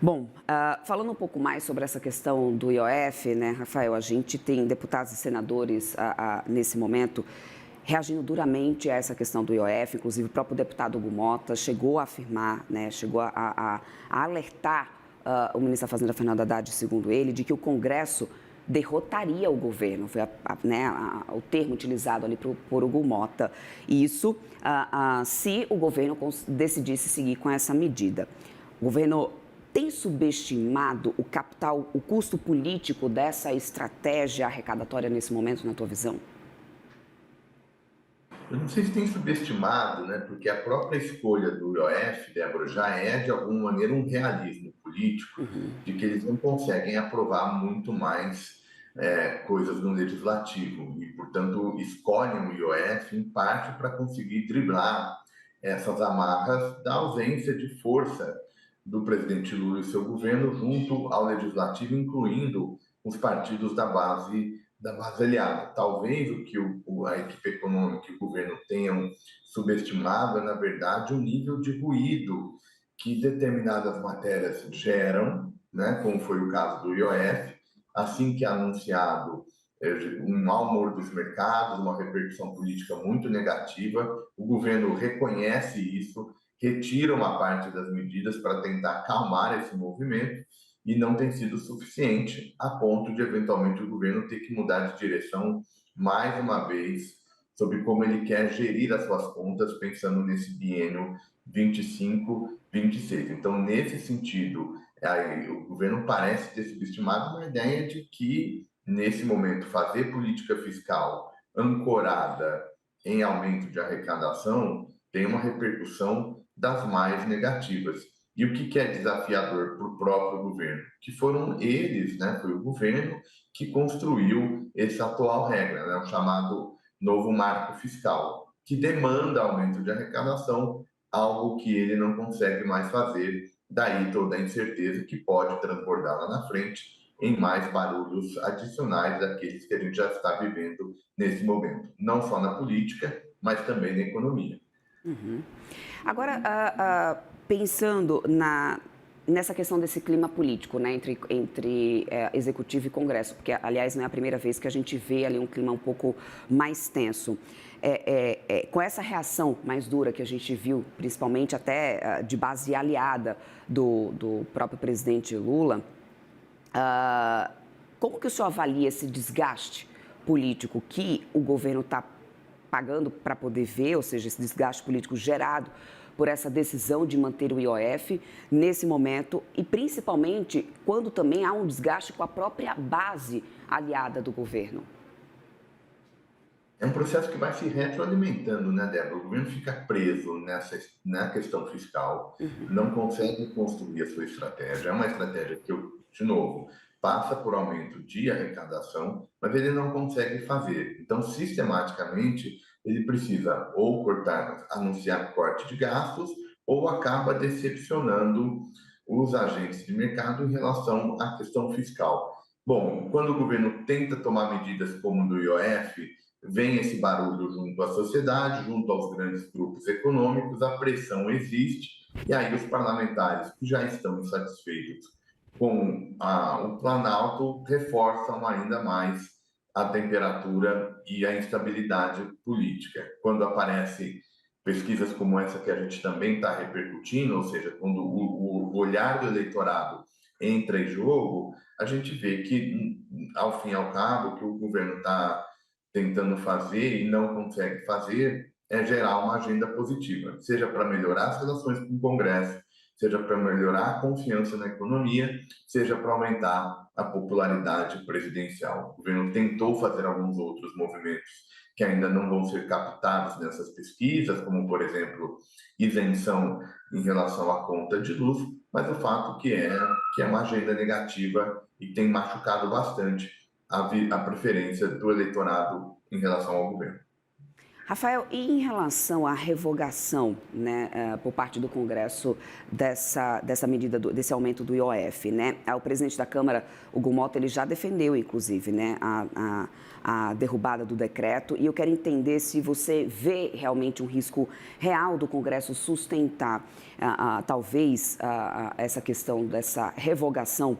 Bom, falando um pouco mais sobre essa questão do IOF, né, Rafael, a gente tem deputados e senadores nesse momento reagindo duramente a essa questão do IOF, inclusive o próprio deputado Hugo Mota chegou a afirmar, né, chegou a alertar o ministro da Fazenda, Fernando Haddad, segundo ele, de que o Congresso derrotaria o governo, foi o termo utilizado ali por Hugo Mota. Isso se o governo decidisse seguir com essa medida. O governo tem subestimado o capital, o custo político dessa estratégia arrecadatória nesse momento, na tua visão? Eu não sei se tem subestimado, né? Porque a própria escolha do IOF, Débora, já é, de alguma maneira, um realismo político Uhum. de que eles não conseguem aprovar muito mais coisas no legislativo e, portanto, escolhem o IOF em parte para conseguir driblar essas amarras da ausência de força do presidente Lula e seu governo junto ao legislativo, incluindo os partidos da base aliada. Talvez o que a equipe econômica e o governo tenham subestimado é, na verdade, o nível de ruído que determinadas matérias geram, né, como foi o caso do IOF, assim que é anunciado um mau humor dos mercados, uma repercussão política muito negativa, o governo reconhece isso, retira uma parte das medidas para tentar acalmar esse movimento, e não tem sido suficiente a ponto de, eventualmente, o governo ter que mudar de direção mais uma vez sobre como ele quer gerir as suas contas, pensando nesse biênio 25-26. Então, nesse sentido, o governo parece ter subestimado uma ideia de que, nesse momento, fazer política fiscal ancorada em aumento de arrecadação tem uma repercussão das mais negativas. E o que é desafiador para o próprio governo? Que foram eles, né, foi o governo que construiu essa atual regra, né, o chamado novo marco fiscal, que demanda aumento de arrecadação, algo que ele não consegue mais fazer, daí toda a incerteza que pode transbordar lá na frente em mais barulhos adicionais daqueles que a gente já está vivendo nesse momento, não só na política, mas também na economia. Uhum. Agora, pensando nessa questão desse clima político, né, entre Executivo e Congresso, porque, aliás, não é a primeira vez que a gente vê ali um clima um pouco mais tenso. Com essa reação mais dura que a gente viu, principalmente até de base aliada do próprio presidente Lula, como que o senhor avalia esse desgaste político que o governo está pagando para poder ver, ou seja, esse desgaste político gerado por essa decisão de manter o IOF nesse momento e principalmente quando também há um desgaste com a própria base aliada do governo? É um processo que vai se retroalimentando, né, Débora? O governo fica preso na questão fiscal, Uhum. não consegue construir a sua estratégia. É uma estratégia que, de novo, passa por aumento de arrecadação, mas ele não consegue fazer. Então, sistematicamente, ele precisa ou cortar, anunciar corte de gastos, ou acaba decepcionando os agentes de mercado em relação à questão fiscal. Bom, quando o governo tenta tomar medidas como do IOF, vem esse barulho junto à sociedade, junto aos grandes grupos econômicos, a pressão existe, e aí os parlamentares que já estão insatisfeitos com o Planalto reforçam ainda mais a temperatura e a instabilidade política. Quando aparecem pesquisas como essa que a gente também está repercutindo, ou seja, quando o olhar do eleitorado entra em jogo, a gente vê que, ao fim e ao cabo, o que o governo está tentando fazer e não consegue fazer é gerar uma agenda positiva, seja para melhorar as relações com o Congresso, seja para melhorar a confiança na economia, seja para aumentar a popularidade presidencial. O governo tentou fazer alguns outros movimentos que ainda não vão ser captados nessas pesquisas, como, por exemplo, isenção em relação à conta de luz, mas o fato que é uma agenda negativa e tem machucado bastante a preferência do eleitorado em relação ao governo. Rafael, e em relação à revogação, né, por parte do Congresso dessa medida, desse aumento do IOF, né? O presidente da Câmara, o Mota, ele já defendeu, inclusive, né, a derrubada do decreto. E eu quero entender se você vê realmente um risco real do Congresso sustentar, talvez, essa questão dessa revogação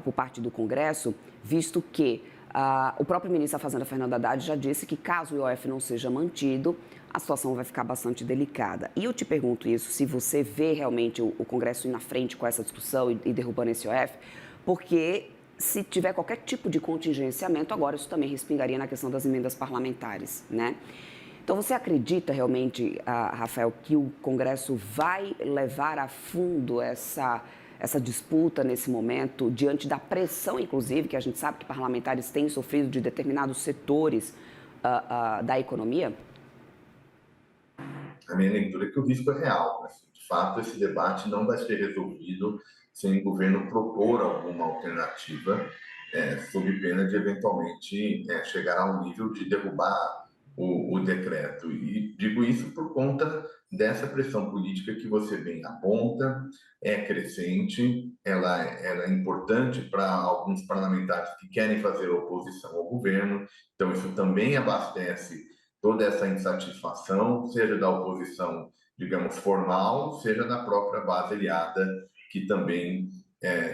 por parte do Congresso, visto que o próprio ministro da Fazenda, Fernando Haddad, já disse que caso o IOF não seja mantido, a situação vai ficar bastante delicada. E eu te pergunto isso, se você vê realmente o Congresso ir na frente com essa discussão e derrubando esse IOF, porque se tiver qualquer tipo de contingenciamento, agora isso também respingaria na questão das emendas parlamentares, né? Então, você acredita realmente, Rafael, que o Congresso vai levar a fundo essa disputa nesse momento, diante da pressão, inclusive, que a gente sabe que parlamentares têm sofrido de determinados setores da economia? A minha leitura é que o risco é real. Mas, de fato, esse debate não vai ser resolvido sem o governo propor alguma alternativa, sob pena de, eventualmente, chegar ao nível de derrubar o decreto. E digo isso por conta dessa pressão política que você bem aponta, é crescente, ela é importante para alguns parlamentares que querem fazer oposição ao governo, então isso também abastece toda essa insatisfação, seja da oposição, digamos, formal, seja da própria base aliada, que também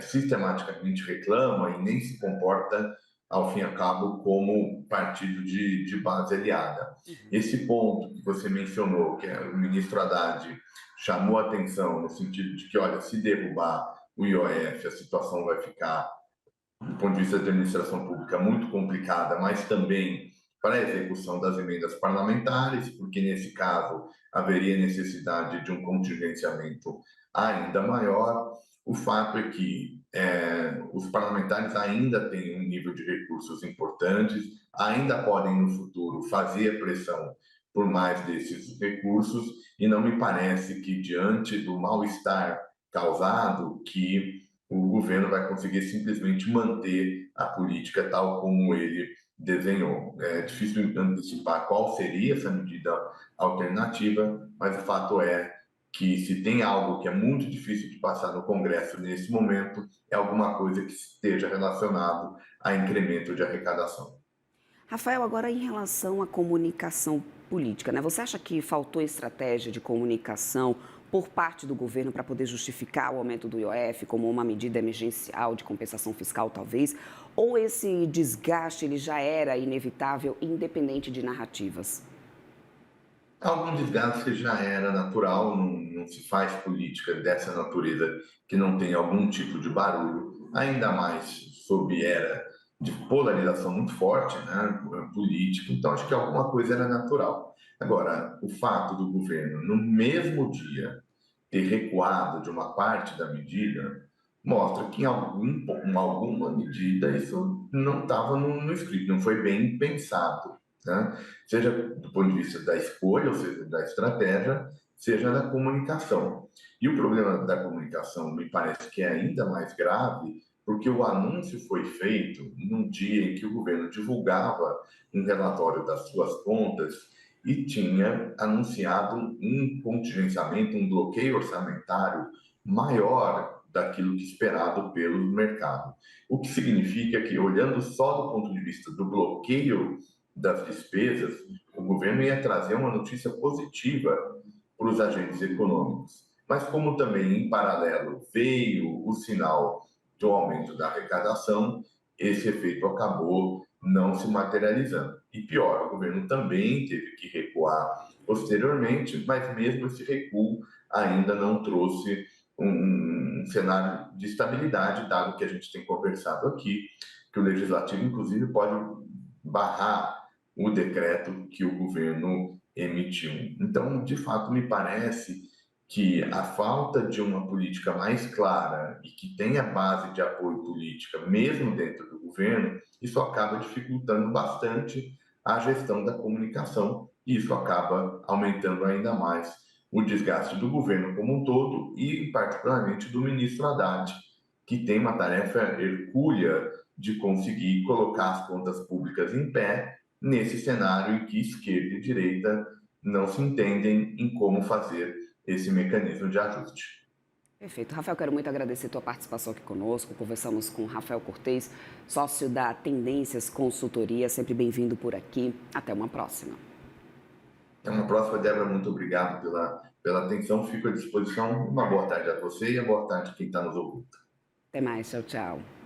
sistematicamente reclama e nem se comporta, ao fim e ao cabo, como partido de base aliada. Esse ponto que você mencionou, que o ministro Haddad chamou a atenção no sentido de que, olha, se derrubar o IOF, a situação vai ficar, do ponto de vista da administração pública, muito complicada, mas também para a execução das emendas parlamentares, porque, nesse caso, haveria necessidade de um contingenciamento ainda maior. O fato é que os parlamentares ainda têm um nível de recursos importantes, ainda podem, no futuro, fazer pressão por mais desses recursos, e não me parece que, diante do mal-estar causado, que o governo vai conseguir simplesmente manter a política tal como ele desenhou. É difícil antecipar qual seria essa medida alternativa, mas o fato é que, se tem algo que é muito difícil de passar no Congresso nesse momento, é alguma coisa que esteja relacionado a incremento de arrecadação. Rafael, agora em relação à comunicação política, né? Você acha que faltou estratégia de comunicação por parte do governo para poder justificar o aumento do IOF como uma medida emergencial de compensação fiscal, talvez? Ou esse desgaste ele já era inevitável, independente de narrativas? Algum desgaste já era natural, não se faz política dessa natureza que não tem algum tipo de barulho, ainda mais sob era de polarização muito forte, né, política. Então, acho que alguma coisa era natural. Agora, o fato do governo, no mesmo dia, ter recuado de uma parte da medida, mostra que, em alguma medida, isso não estava no script, não foi bem pensado, né? Seja do ponto de vista da escolha, ou seja, da estratégia, seja da comunicação. E o problema da comunicação me parece que é ainda mais grave, porque o anúncio foi feito num dia em que o governo divulgava um relatório das suas contas e tinha anunciado um contingenciamento, um bloqueio orçamentário maior daquilo que esperado pelo mercado. O que significa que, olhando só do ponto de vista do bloqueio das despesas, o governo ia trazer uma notícia positiva para os agentes econômicos. Mas, como também, em paralelo, veio o sinal do aumento da arrecadação, esse efeito acabou não se materializando. E pior, o governo também teve que recuar posteriormente, mas mesmo esse recuo ainda não trouxe um cenário de estabilidade, dado que a gente tem conversado aqui, que o legislativo, inclusive, pode barrar o decreto que o governo emitiu. Então, de fato, me parece que a falta de uma política mais clara e que tenha base de apoio política, mesmo dentro do governo, isso acaba dificultando bastante a gestão da comunicação, e isso acaba aumentando ainda mais o desgaste do governo como um todo e, particularmente, do ministro Haddad, que tem uma tarefa hercúlea de conseguir colocar as contas públicas em pé, nesse cenário em que esquerda e direita não se entendem em como fazer esse mecanismo de ajuste. Perfeito. Rafael, quero muito agradecer a tua participação aqui conosco. Conversamos com Rafael Cortez, sócio da Tendências Consultoria. Sempre bem-vindo por aqui. Até uma próxima. Até uma próxima, Débora. Muito obrigado pela atenção. Fico à disposição. Uma boa tarde a você e uma boa tarde a quem está nos ouvindo. Até mais. Tchau, tchau.